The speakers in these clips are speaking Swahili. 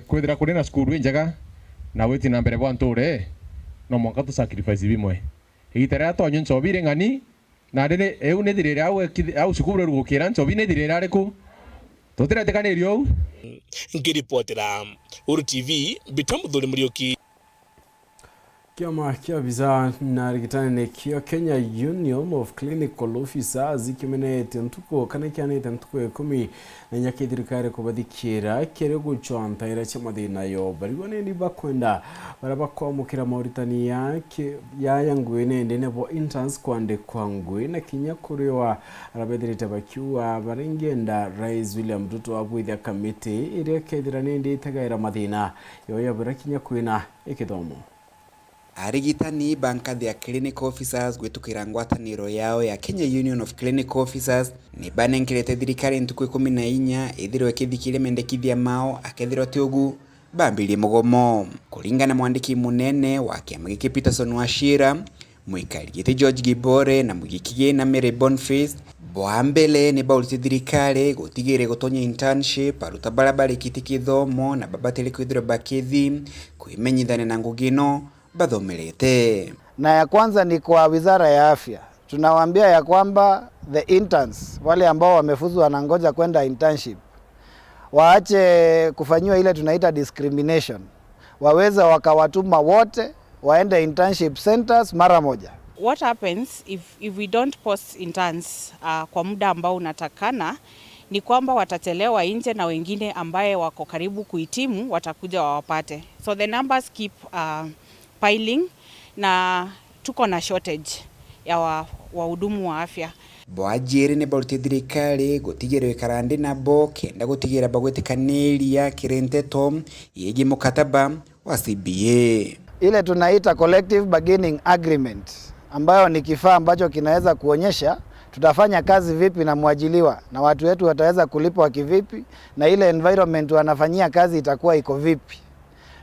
kwithira kuri na skuru njega na witi na mbere bwa nture no monka tu sacrifice bimwe igitera to nyunso bire ngani na ndene eu ne dirira au sukuru rugukira nso bine dirira reku totira tekanirio ngiripotera Uru TV bitamuthuri murioki Kiama kia visa na rigitane kia Kenya Union of Clinical Officers ikimenete ntuko kana kianete ntuko 10 na nyakithirikare kubathikira kere guchonta ira chamathina yo barigone ni bakwenda barabakwamukira Mauritania ya ngwene ndene bo interns kwande kwangwe na kinya kuriwa arabethirite bakiwa barengenda Rais William Ruto abwithia committee ire kethirane ndi tagaira mathina yo ya barakinya kwina ikithomo. Arigitani bankathi ya clinical officers gwitukira ngwataniro yao ya Kenya Union of Clinical Officers ni banenkirete thirikari ntuku 14 ithirwe kithikire mendekithia mao akethirwa tiogu bambili mugomo kulingana mwandiki munene wa kiama giki Peterson Wachira mwikari giti George Gibore na mugikige na Mary Boniface boambele ni baulite thirikari gutigire gutonya internship aruta barabara kitikithomo na babatele kwithirwa bakithi kuimenyithane na ngugino bathomerete. Na ya kwanza ni kwa Wizara ya Afya. Tunawaambia ya kwamba the interns wale ambao wamefuzwa wanangoja kwenda internship waache kufanywa ile tunaita discrimination. Waweza wakawatuma wote waende internship centers mara moja. What happens if we don't post interns kwa muda ambao unatakana ni kwamba watachelewa nje na wengine ambaye wako karibu kuhitimu watakuja wawapate. So the numbers keep piling na tuko na shortage ya wahudumu wa afya. Boajiri ne baruti thirikari gutigire karandi nabo kenda gutigira bagwetikaneria Nteto yegi mukataba wa CBA. Ile tunaita collective bargaining agreement ambayo ni kifaa ambacho kinaweza kuonyesha tutafanya kazi vipi na mwajiliwa na watu wetu wataweza kulipwa kivipi na ile environment wanafanyia kazi itakuwa iko vipi.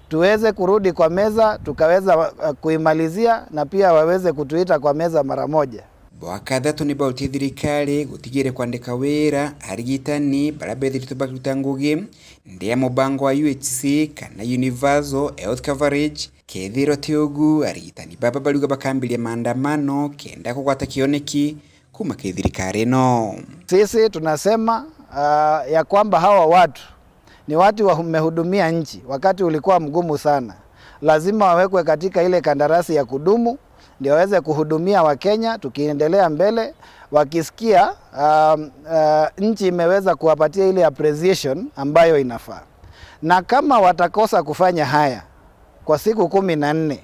Tuweze kurudi kwa meza tukaweza kuimalizia na pia waweze kutuita kwa meza mara moja. Bwakathatu ni bauti thirikari gutigire kwandika wira arigitani barabethirite bakiruta ngugi ndia mubango wa UHC kana Universal Health Coverage kethiro tiogu arigitani baba baluga bakambilia maandamano kenda kugwata kioneki kuma kithirikari no. Sisi tunasema ya kwamba hawa watu ni watu wamehudumia nchi wakati ulikuwa mgumu sana. Lazima wawekwe katika ile kandarasi ya kudumu ndio waweze kuhudumia Wakenya tukiendelea mbele wakisikia nchi imeweza kuwapatia ile appreciation ambayo inafaa. Na kama watakosa kufanya haya kwa siku 14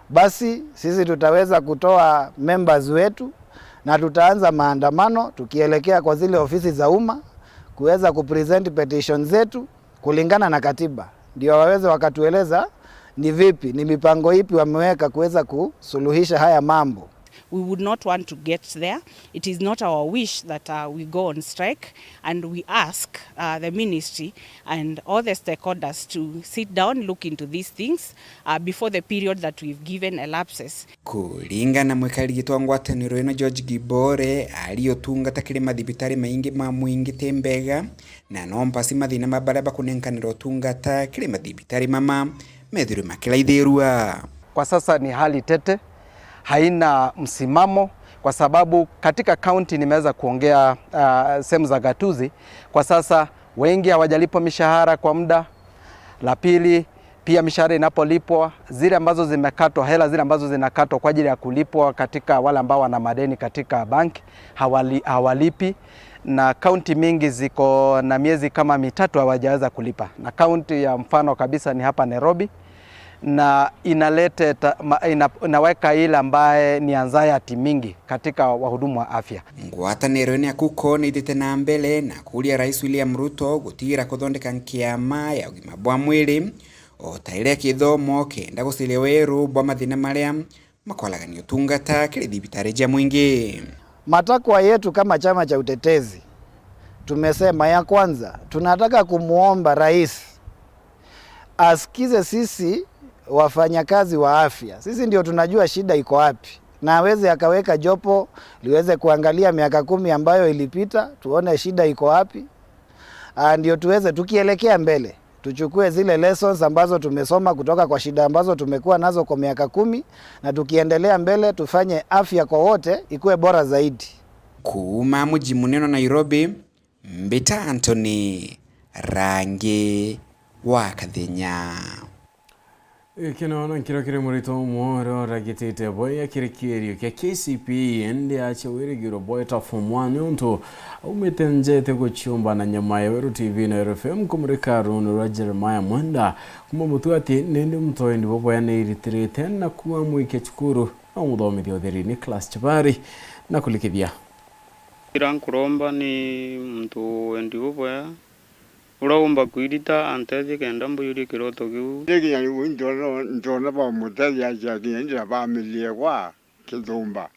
basi sisi tutaweza kutoa members wetu na tutaanza maandamano tukielekea kwa zile ofisi za umma kuweza kupresent petitions zetu kulingana na katiba. Ndio waweze wakatueleza ni vipi, ni mipango ipi wameweka kuweza kusuluhisha haya mambo. We would not want to get there. It is not our wish that we go on strike, and we ask the ministry and all the stakeholders to sit down, look into these things before the period that we've given elapses. Kulingana mwikari gitwa ngwataniro ino George Gibore aliyotungata kile mathibitari maingi ma mwingi tembega na nompasi mathina mabaraba kunenkaniro tungata kile mathibitari mama methuru makila itherua. Kwa sasa ni hali tete, haina msimamo kwa sababu katika county nimeweza kuongea sehemu za gatuzi kwa sasa wengi hawajalipwa mishahara kwa muda. La pili pia mishahara inapolipwa zile ambazo zimekatwa hela zile ambazo zinakatwa kwa ajili ya kulipwa katika wale ambao wana madeni katika bank hawalipi na county mingi ziko na miezi kama 3 hawajaweza kulipa. Na county ya mfano kabisa ni hapa Nairobi na inaweka ile ambaye ni anxiety mingi katika wahudumu wa afya. Ngwataniro ni akuko ni thite na mbele na kulia Rais William Ruto gutigira kuthondeka nkiama ya ugima bwa mwili o taire kithomo kenda gusile Weru bwa mathina maria makwalaganio tungata kile thibitari ja mwingi. Matakwa yetu kama chama cha utetezi tumesema ya kwanza tunataka kumuomba rais asikize sisi wafanyakazi wa afya. Sisi ndio tunajua shida iko wapi. Na aweze akaweka jopo liweze kuangalia miaka 10 ambayo ilipita tuone shida iko wapi. Ndio tuweze tukielekea mbele tuchukue zile lessons ambazo tumesoma kutoka kwa shida ambazo tumekuwa nazo kwa miaka 10, na tukiendelea mbele tufanye afya kwa wote ikuwe bora zaidi. Kuuma mji munene Nairobi, Mbita Anthony, Rangi wa Kathenya. Kinaona kire murito mworo ragitete boya kirikirio ke KCPE ende ache wirigiro boy ta form 1 onto umetenjete go chumba na nyama ya Weru TV na RFM kumurika Rono Roger Maya Mwenda kuma mutu ati nende mtoendi boya na iritirete na kuwa mwike chukuru na mudomi odheri ni class chabari na kulikibia Kiran kuromba ni mtu endi boya Uraumba kuirita antezi kenda mbuyuri kiroto kiu. Legi yani ndona ba mutezi acha kinja ba milie kwa kizumba.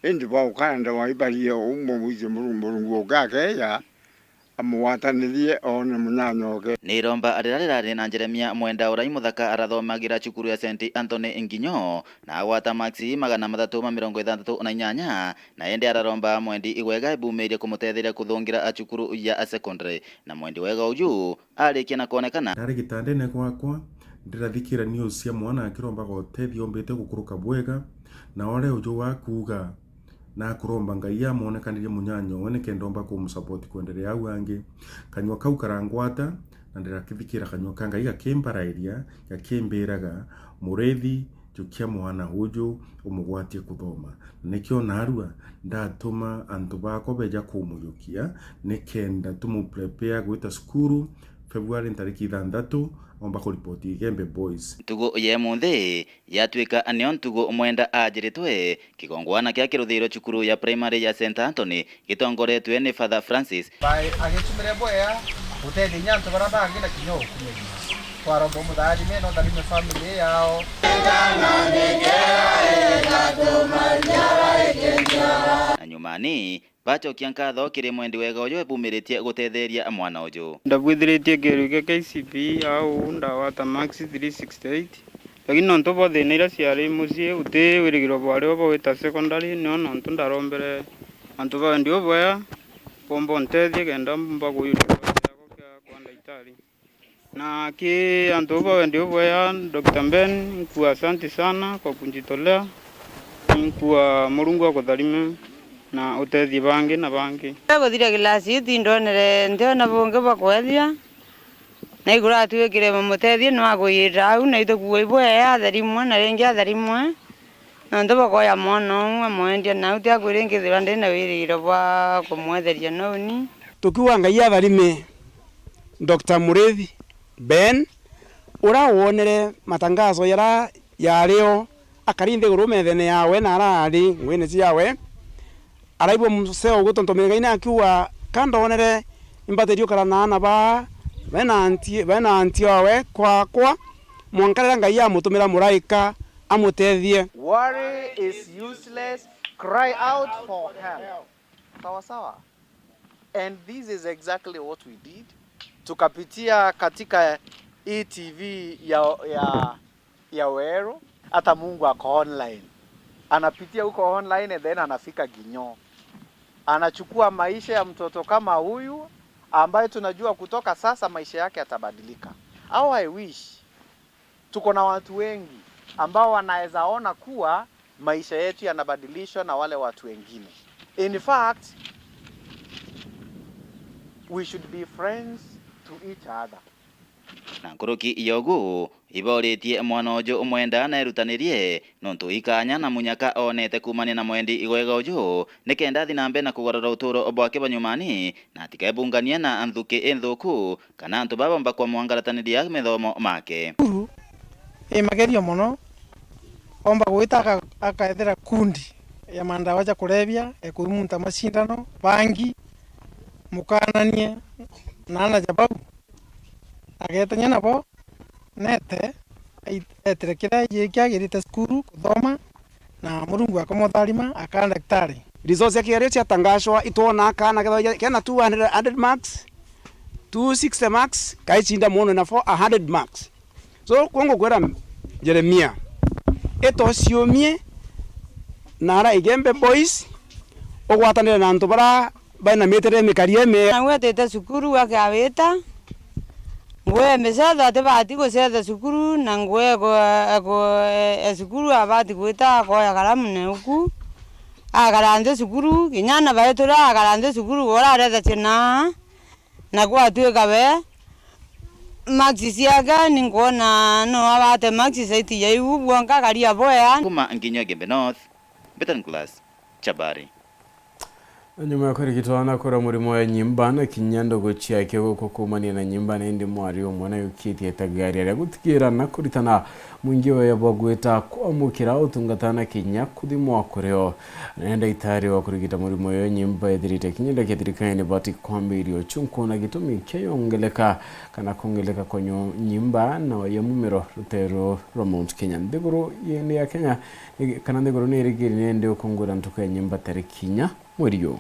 Endi ba ukanda wa ibali ummo muzi murungu gake ya amwatanithie one munyanyoke. Niromba arirarira na Jeremia Mwenda urai muthaka arathomagira cukuru ya St Anthony Nginyo na agwata maxi 368 na ende araromba Mwendi igwega ibumirie kumutethira kuthungira acukuru ya secondary na Mwendi wega uju arikia na kuonekana ndari gitandene gwakwa ndirathikira news cia mwana akiromba gotethio mbete gukuruka bwega na ore uju wakuga na kuromba ngai amonekanirie munyanyo wene kendomba ku musupport kuendelea au ange kanywa kau karangwata na ndirakithikira kanywa kanga iga kembarairia ya kemberaga murethi jukia mwana uju umugwatie kuthoma nikyo narua ndatuma antu bako beja kumuyukia nikenda tumu prepare gwita skuru February tariki 6 omba kuripoti Gembe Boys. Tugo ye munthi yatwika anio tugo Mwenda ajiritwe kigongwana kya kiruthiro cukuru ya primary ya St Anthony gitongoretwe ni Father Francis. Bai agitumire boya utethi nyanto barabangi na kinyo kumenya. Twarombo muthari meno dalime family yao. Na nyumani bacho kiankatho kiri Mwendi wega uju ebumiritie gutetheria mwana uju. Ndabwithiritie kiru ke KCP au ndawata max 368. Lakini nonto bothe nira ciari mucie uti wirigiro bwari obo wita secondary no nonto ndarombere antu ba ndio boya pombo ntethie kenda mba kuyuria kwa ndaitari. Na ki antu ba ndio boya Dr. Ben kwa asante sana kwa kunjitolea kwa Murungu akutharime na utethi bangi na bangi guthira gilasi tindonere ndiona bonge bakwethia na igura tuwekire mutethi no aguyira au na itokuwa ibo ya tharimwe na rengi atharimwe na ndo bakoya mono mwendia na uti agwirengithira ndi na wiriro bwa kumwetheria noni tukiwa ngai atharime Dr. Murethi Ben ura wonere matangazo yareo akarinde gurumethene yawe na arari ngwene ciawe araibo museo gutontomega ina akiwa kandonere imbaterio karana na ba bena anti wawe kwa mwankarera ngai amutumira muraika amutethie. Worry is useless, cry out for help. Sawa sawa. And this is exactly what we did. Tukapitia katika ETV ya Weru, hata Mungu ako online. Anapitia huko online and then anafika Ginyo. Anachukua maisha ya mtoto kama huyu ambaye tunajua kutoka sasa maisha yake yatabadilika. Au I wish tuko na watu wengi ambao wanaweza ona kuwa maisha yetu yanabadilishwa na wale watu wengine. In fact, we should be friends to each other. Na nkuruki yogu iboritie mwana uju Mwenda na erutanirie nontu ikanya na munyaka onete kumania na Mwendi igwega uju nikenda thinambe na kugorora uturo obwake banyumani na tikebungania na anthuki enthuku kana antu babamba kwa mwangarataniria methomo make magerio muno omba gwita akaethera kundi ya mandawa ja kulevya ekumunta mashindano bangi mukananie nana jababu agetanya nabo nete eterekera yekiagirite skuru kuthoma na Murungu akamutharima aka daktari. Results ya kiario cia tangashwa itwona kana kena 200 marks 260 marks kaichinda muno na 100 marks. So kongo kwera Jeremia eto ciomie nara Gembe Boys ogwatanira na antu bara bana metere mikarie me na wetete cukuru akawita ngwe mesatha tebati gucetha cukuru na ngwe cukuru abati gwita koya karamu ne uku agaranze cukuru kinyana baetura agaranze cukuru oraretha cina na gwatuika be maxi ciaga ningona no abate maxi saiti yaiu bwanka karia boya kuma nginyo Gembe North Betan Class Chabari. Nyuma ya kurigitwana kura murimo wa nyimbana kinyando gochia kego kukumania na nyimbana indi mwari omwana yukiti etagari ya gutikira na kuritana mungiwe yabagweta kwamukira utungatana kinya kudimwa kureo nenda itari wa kurigita murimo ya nyimba edirite kinyanda kedirikane bati kwambirio chunkona gitumi keyongeleka kana kongeleka konyo nyimba na yamumero rutero Romont Kenya ndegoro yende ya Kenya kana ndegoro nerigiri nende okongura ntuka nyimba tarikinya Weru.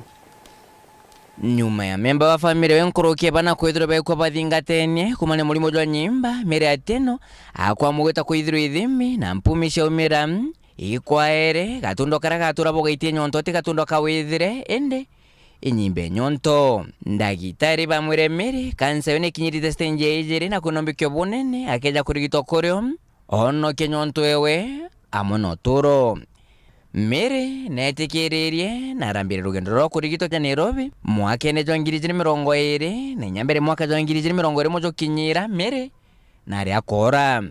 Nyuma ya memba wa family wenkorokie bana kwithiro bekwa bathingatenie kumane mulimo jwa nyimba mere ateno akwa mugeta kwithiro ithimi na mpumisha umira ikwaere gatundo kara gatura bogaitie nyonto ti gatundo kawithire ende inyimbe nyonto ndagitari bamwire mere kansa yone kinyirite stage ejere na kunombikyo bunene akeja kurigito koryo ono kenyonto ewe amono turo mere netekererie narambire rugendo rwo kurigito kya Nairobi mwaka ne jongirije 20 ne nyambere mwaka jongirije 20 mojo kinyira mere nari akora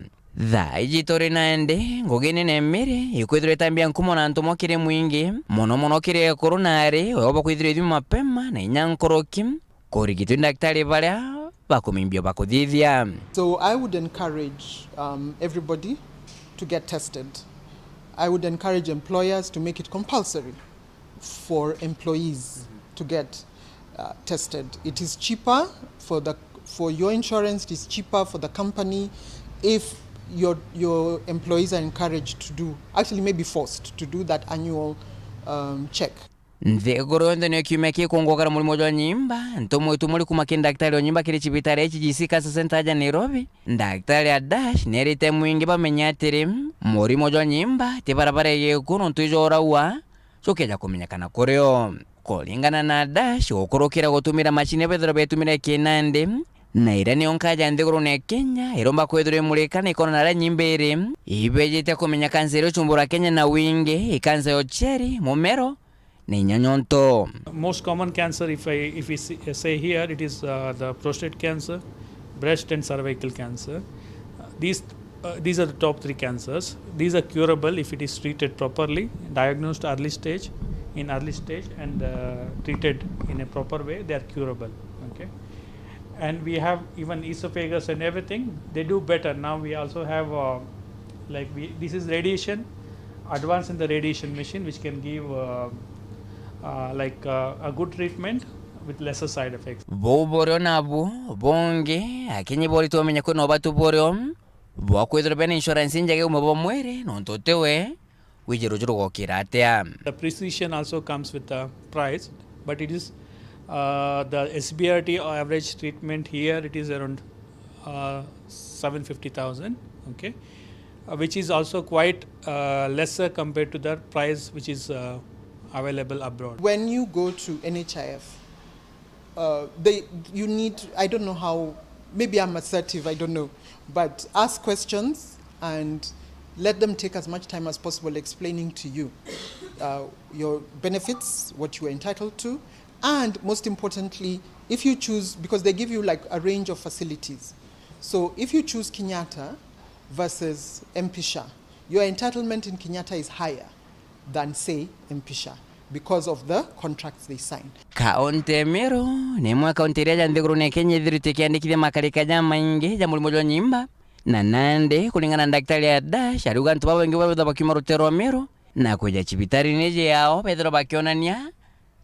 Thaa ijitore nande ngogene ne mere ikwithire tambia nkumo na ntomo kire mwingi mono kire koronare oba kwithire ithimi mapema na nyankoroki kurigito daktari baria bakumimbio bakuthithia. So I would encourage everybody to get tested. I would encourage employers to make it compulsory for employees to get tested. It is cheaper for your insurance. It is cheaper for the company if your employees are encouraged to do, actually maybe forced to do that annual check. Nthegoro ndone kiumeki kongokara mulimo jwa nyimba ntomo itumuli kumakini daktari wa nyimba kiri chibitari HGC Cancer Center ya Nairobi daktari ya dash nerite mwingi bamenya atiri mulimo jwa nyimba tibarabara yekuno ntujora wa sokeja kumenyekana koryo kolingana na dash okorokera gutumira machine bethero betumira kinande na irani onkaja nthegoro ne Kenya iromba kwethero mulekana ikona na nyimbere ibejete kumenya kansero chumbura Kenya na winge ikanza yo cherry mumero. Most common cancer, if we say here, it is the prostate cancer, breast and cervical cancer. These are the top 3 cancers. These are curable if it is treated properly, diagnosed early stage, and treated in a proper way. They are curable. Okay, and we have even esophagus and everything. They do better now. We also have this is radiation, advance in the radiation machine, which can give a good treatment with lesser side effects. Boborio nabu bonge akinyi bori tuamenya ko no batu borio bwa kwethero bene insurance njage umabo mwere no ntotewe wijero juro gokiratea. The precision also comes with the price, but it is the SBRT average treatment here, it is around 750,000, okay, which is also quite lesser compared to the price which is available abroad. When you go to NHIF, you need, I don't know how, maybe I'm assertive, I don't know, but ask questions and let them take as much time as possible explaining to you your benefits, what you are entitled to, and most importantly, if you choose, because they give you like a range of facilities. So if you choose Kenyatta versus Mpisha, your entitlement in Kenyatta is higher than say Mpisha because of the contracts they signed. Kaunti Meru ni mwa kaunti ya Ndeguru ne Kenya dhirite kiandikire makarika jama ingi jambo limojo nyimba na nande kulingana na daktari ya dash aruga ntu babo ngi babo bakima rutero Meru na kuja chibitari neje yao pedro bakionania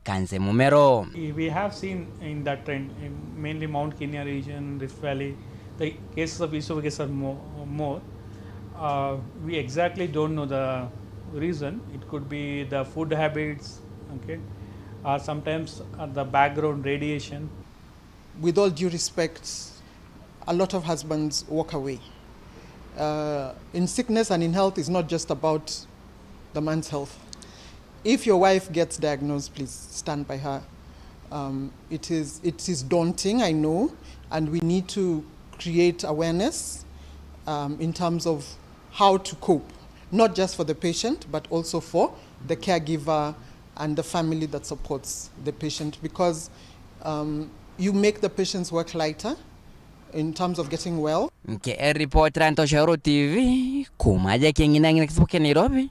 kanse mumero. We have seen in that trend in mainly Mount Kenya region, Rift Valley, the cases of esophagus are more. We exactly don't know the reason. It could be the food habits, okay, or sometimes the background radiation. With all due respect, a lot of husbands walk away. In sickness and in health, it's not just about the man's health. If your wife gets diagnosed, please stand by her. It is daunting, I know, and we need to create awareness in terms of how to cope, not just for the patient, but also for the caregiver and the family that supports the patient, because you make the patient's work lighter in terms of getting well. Reporter Antosha URETERI kumaja kingina kisipoke Nairobi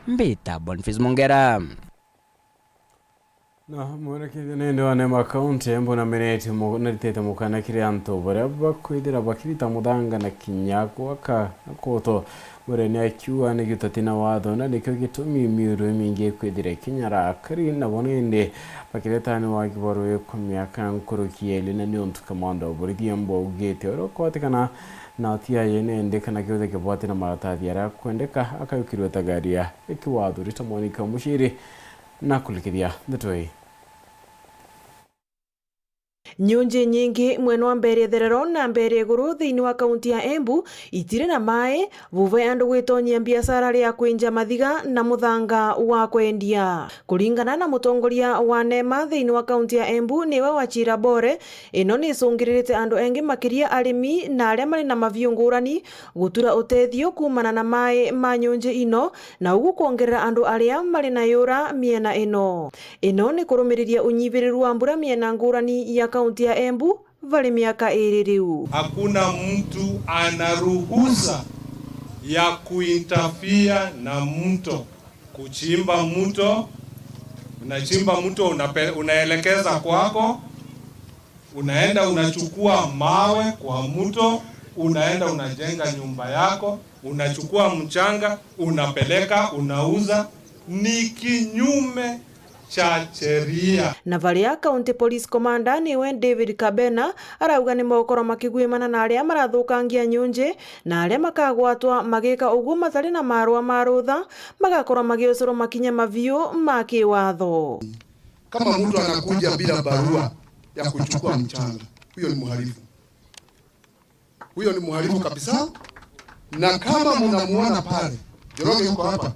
mbita Boniface Mongera. Na mwere kidene ndo anema county embo na meneti mo Nteto mukana kirianto baraba kwidira bakirita mudanga na kinyako aka koto mwere ne akiwa ne gitatina wado na nikyo gitumi miru mingi kwidira kinyara kari na bonende bakireta ni wagiboru ku myaka nkuru kiyeli na nyontu kamanda buridi embo ugete oro kwatikana na tia yene ndeka na kiyote kibwati na maratathi yara kwendeka akayukirwe tagaria ikiwadu ritamonika mushiri na kulikidia Nteto. Nyunje nyingi mweno wa mbere therero na mbere guru thiini wa kaunti ya Embu itire na mai vuve andu gwitonyia biashara ria kwinja mathiga na muthanga wa kwendia. Kuringana na mutongoria wa NEMA thiini wa kaunti ya Embu niwe Wachira Bore, ino ni cungirite andu engi makiria arimi na aria mari na maviu ngurani gutura utethio kumana na mai ma nyunje ino na ugu kuongerera andu aria mari na yura miena ino ni kurumiriria unyiviriru wa mbura miena ngurani ya kaunti ya Embu vali miaka 2 riu. Hakuna mtu anaruhusa ya kuinterfere na mto. Kuchimba mto, unachimba mto unaelekeza kwako, unaenda unachukua mawe kwa mto, unaenda unajenga nyumba yako, unachukua mchanga, unapeleka, unauza, ni kinyume cha sheria. Na valia County Police Commander niwe David Kabena arauga ni mokoro makigwimana na aria marathukangia nyunje na aria makagwatwa magika ugu matari na marua marutha magakorwo magiucuro makinya maviu ma kiwatho. Kama mtu anakuja bila barua ya kuchukua mchanga, huyo ni mhalifu. Huyo ni mhalifu kabisa. Na kama mnamuona pale, Joroge yuko hapa,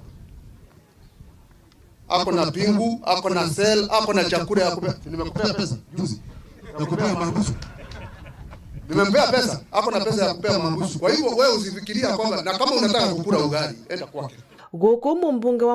ako na pingu, ako na sel, ako na chakula ya kupea. Nimekupea pesa juzi ya kupea mabusu. Nimempea pesa, ako na pesa ya kupea mabusu. Kwa hivyo wewe usifikiria kwamba, na kama unataka kukula ugali, enda kwake. Goko mbunge wa